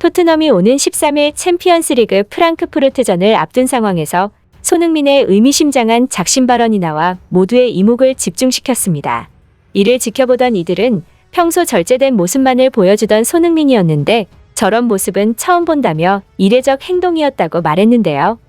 토트넘이 오는 13일 챔피언스리그 프랑크푸르트전을 앞둔 상황에서 손흥민의 의미심장한 작심 발언이 나와 모두의 이목을 집중시켰습니다. 이를 지켜보던 이들은 평소 절제된 모습만을 보여주던 손흥민이었는데 저런 모습은 처음 본다며 이례적 행동이었다고 말했는데요.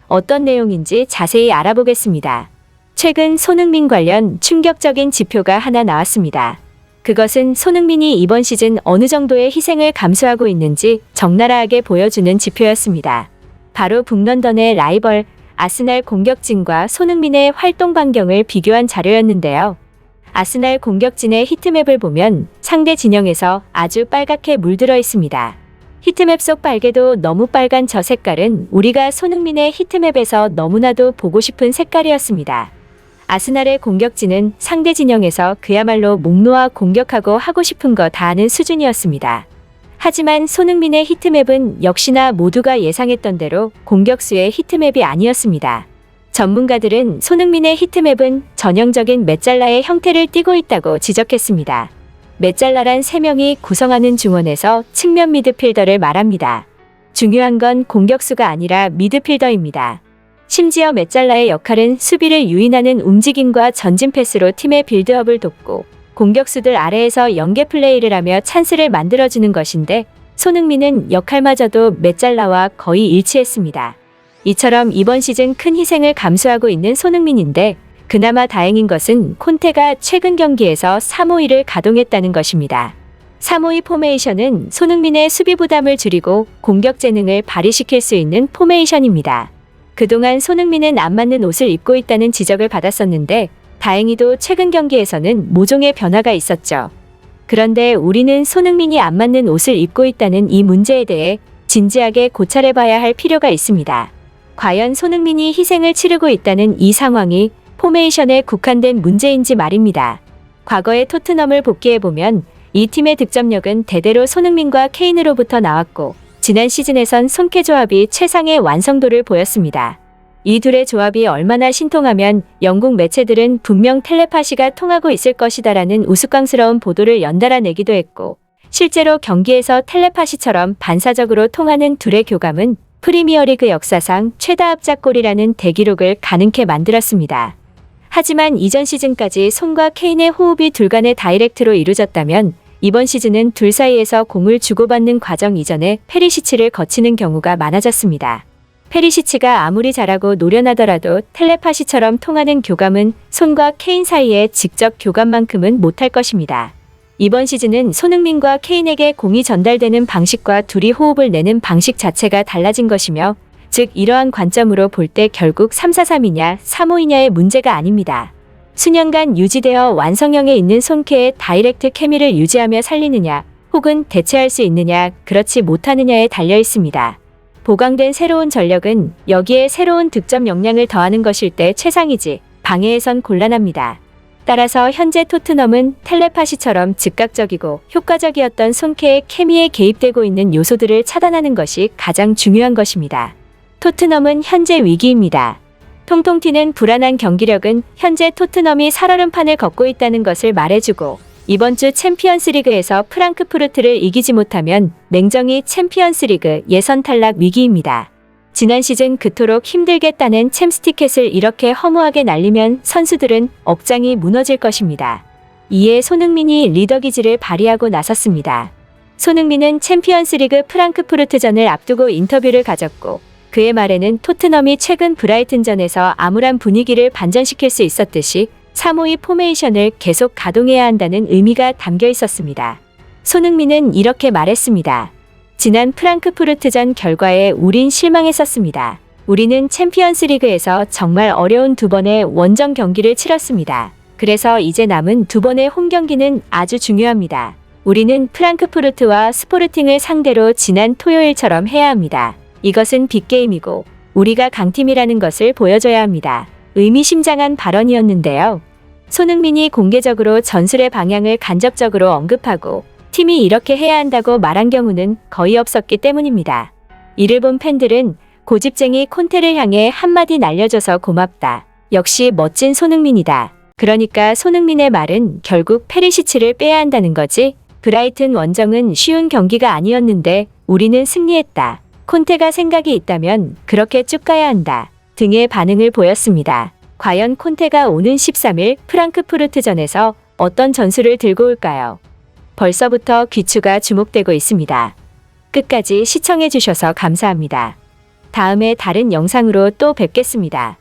어떤 내용인지 자세히 알아보겠습니다. 최근 손흥민 관련 충격적인 지표가 하나 나왔습니다. 그것은 손흥민이 이번 시즌 어느 정도의 희생을 감수하고 있는지 적나라하게 보여주는 지표였습니다. 바로 북런던의 라이벌 아스날 공격진과 손흥민의 활동 반경을 비교한 자료였는데요. 아스날 공격진의 히트맵을 보면 상대 진영에서 아주 빨갛게 물들어 있습니다. 히트맵 속 빨개도 너무 빨간 저 색깔은 우리가 손흥민의 히트맵에서 너무나도 보고 싶은 색깔이었습니다. 아스날의 공격진은 상대 진영에서 그야말로 목 놓아 공격하고 하고 싶은 거 다 하는 수준이었습니다. 하지만 손흥민의 히트맵은 역시나 모두가 예상했던 대로 공격수의 히트맵이 아니었습니다. 전문가들은 손흥민의 히트맵은 전형적인 메잘라의 형태를 띠고 있다고 지적했습니다. 메잘라란 3명이 구성하는 중원에서 측면 미드필더를 말합니다. 중요한 건 공격수가 아니라 미드필더입니다. 심지어 메잘라의 역할은 수비를 유인하는 움직임과 전진 패스로 팀의 빌드업을 돕고 공격수들 아래에서 연계 플레이를 하며 찬스를 만들어주는 것인데 손흥민은 역할마저도 메잘라와 거의 일치했습니다. 이처럼 이번 시즌 큰 희생을 감수하고 있는 손흥민인데 그나마 다행인 것은 콘테가 최근 경기에서 3-5-2를 가동했다는 것입니다. 3-5-2 포메이션은 손흥민의 수비 부담을 줄이고 공격 재능을 발휘시킬 수 있는 포메이션입니다. 그동안 손흥민은 안 맞는 옷을 입고 있다는 지적을 받았었는데 다행히도 최근 경기에서는 모종의 변화가 있었죠. 그런데 우리는 손흥민이 안 맞는 옷을 입고 있다는 이 문제에 대해 진지하게 고찰해봐야 할 필요가 있습니다. 과연 손흥민이 희생을 치르고 있다는 이 상황이 포메이션에 국한된 문제인지 말입니다. 과거의 토트넘을 복귀해보면 이 팀의 득점력은 대대로 손흥민과 케인으로부터 나왔고 지난 시즌에선 손케 조합이 최상의 완성도를 보였습니다. 이 둘의 조합이 얼마나 신통하면 영국 매체들은 분명 텔레파시가 통하고 있을 것이다라는 우스꽝스러운 보도를 연달아 내기도 했고 실제로 경기에서 텔레파시처럼 반사적으로 통하는 둘의 교감은 프리미어리그 역사상 최다 합작골이라는 대기록을 가능케 만들었습니다. 하지만 이전 시즌까지 손과 케인의 호흡이 둘 간의 다이렉트로 이루어졌다면 이번 시즌은 둘 사이에서 공을 주고받는 과정 이전에 페리시치를 거치는 경우가 많아졌습니다. 페리시치가 아무리 잘하고 노련하더라도 텔레파시처럼 통하는 교감은 손과 케인 사이의 직접 교감만큼은 못할 것입니다. 이번 시즌은 손흥민과 케인에게 공이 전달되는 방식과 둘이 호흡을 내는 방식 자체가 달라진 것이며 즉 이러한 관점으로 볼 때 결국 3-4-3이냐 3-5-2냐의 문제가 아닙니다. 수년간 유지되어 완성형에 있는 손케의 다이렉트 케미를 유지하며 살리느냐 혹은 대체할 수 있느냐 그렇지 못하느냐에 달려 있습니다. 보강된 새로운 전력은 여기에 새로운 득점 역량을 더하는 것일 때 최상이지 방해에선 곤란합니다. 따라서 현재 토트넘은 텔레파시처럼 즉각적이고 효과적이었던 손케의 케미에 개입되고 있는 요소들을 차단하는 것이 가장 중요한 것입니다. 토트넘은 현재 위기입니다. 통통 튀는 불안한 경기력은 현재 토트넘이 살얼음판을 걷고 있다는 것을 말해주고 이번 주 챔피언스리그에서 프랑크푸르트를 이기지 못하면 냉정히 챔피언스리그 예선 탈락 위기입니다. 지난 시즌 그토록 힘들게 따낸 챔스티켓을 이렇게 허무하게 날리면 선수들은 억장이 무너질 것입니다. 이에 손흥민이 리더 기질을 발휘하고 나섰습니다. 손흥민은 챔피언스리그 프랑크푸르트전을 앞두고 인터뷰를 가졌고 그의 말에는 토트넘이 최근 브라이튼전에서 암울한 분위기를 반전시킬 수 있었듯이 3-5-2 포메이션을 계속 가동해야 한다는 의미가 담겨 있었습니다. 손흥민은 이렇게 말했습니다. 지난 프랑크푸르트전 결과에 우린 실망했었습니다. 우리는 챔피언스리그에서 정말 어려운 2번의 원정 경기를 치렀습니다. 그래서 이제 남은 2번의 홈 경기는 아주 중요합니다. 우리는 프랑크푸르트와 스포르팅을 상대로 지난 토요일처럼 해야 합니다. 이것은 빅게임이고 우리가 강팀이라는 것을 보여줘야 합니다. 의미심장한 발언이었는데요. 손흥민이 공개적으로 전술의 방향을 간접적으로 언급하고 팀이 이렇게 해야 한다고 말한 경우는 거의 없었기 때문입니다. 이를 본 팬들은 고집쟁이 콘테를 향해 한마디 날려줘서 고맙다. 역시 멋진 손흥민이다. 그러니까 손흥민의 말은 결국 페리시치를 빼야 한다는 거지. 브라이튼 원정은 쉬운 경기가 아니었는데 우리는 승리했다. 콘테가 생각이 있다면 그렇게 쭉 가야 한다. 등의 반응을 보였습니다. 과연 콘테가 오는 13일 프랑크푸르트전에서 어떤 전술을 들고 올까요? 벌써부터 귀추가 주목되고 있습니다. 끝까지 시청해 주셔서 감사합니다. 다음에 다른 영상으로 또 뵙겠습니다.